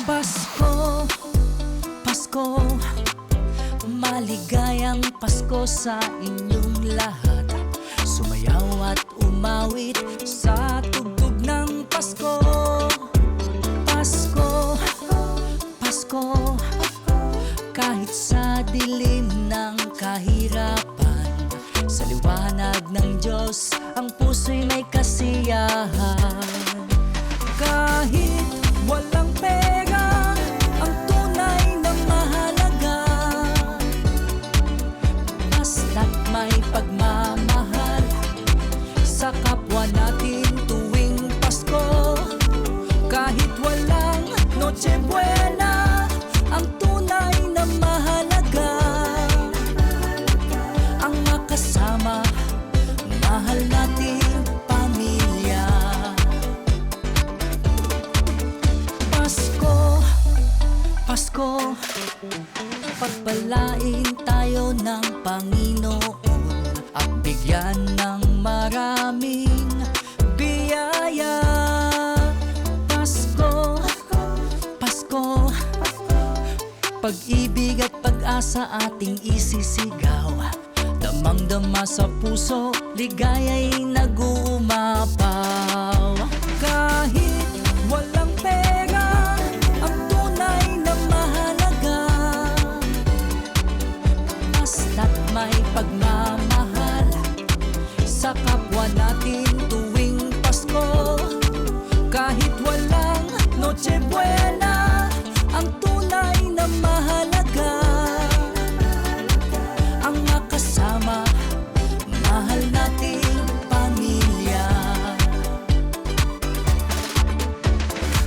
Pasko, Pasko, maligayang Pasko sa inyong lahat. Sumayaw at umawit sa tugtog ng Pasko. Pasko, Pasko, kahit sa dilim ng kahirapan, sa liwanag ng Diyos ang puso'y may kasiyahan. Kahit walang pera, ang tunay na mahalaga, basta't may pagmamahal sa kapwa natin tuwing Pasko. Kahit walang Noche Buena, ang tunay na mahalaga, ang makasama, mahal nating pamilya. Pasko, Pasko, pagpalain tayo ng Panginoon at bigyan ng maraming biyaya. Pasko, Pasko, pag-ibig at pag-asa ating isisigaw. Damang-dama sa puso, ligaya'y nag-uumapaw. Kahit walang pera, ang tunay na mahalaga, basta't may pagmamahal sa kapwa natin tuwing Pasko. Kahit walang Noche Buena, ang tunay na mahalaga, ang makasama, mahal nating pamilya.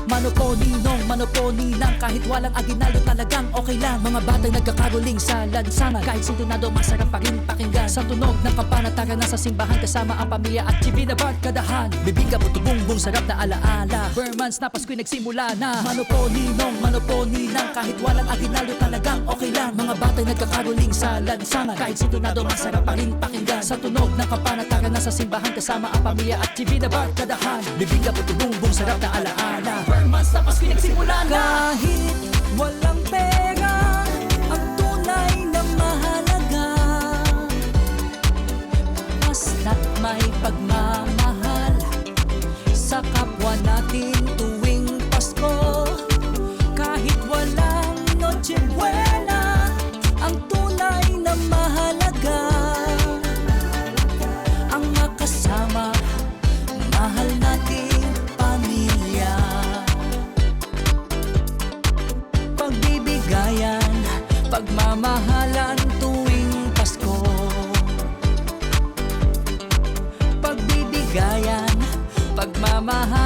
Mano po ninong, mano po ninang, kahit walang aginaldo talagang okay lang. Mga batang nagkakaroling sa lansangan, kahit sintonado masarap pa rin pakinggan. Sa tunog ng kampana tara na sa simbahan, kasama ang pamilya at chibina barkadahan. Bibingka puto bumbong sarap na alaala, Burmans na Pasko'y nagsimula na. Mano po ninong, mano po ninang, kahit walang aginaldo talagang okay lang. Mga batang nagkakaroling sa lansangan, kahit sintonado masarap pa rin pakinggan. Sa tunog ng kampana tara na sa simbahan, kasama ang pamilya at chibina barkadahan. Bibingka puto bumbong sarap na alaala, Burmans na Pasko'y nagsimula na. Kahit walang pera, ang tunay na mahalaga, basta't may pagmamahal sa kapwa natin tuwing Pasko. Kahit walang Noche Buena, ang tunay na mahalaga, ang makasama, mahal nating pamilya. Pagbibigayan, pagmamahalan tuwing Pasko. Pagbibigayan, pagmamahalan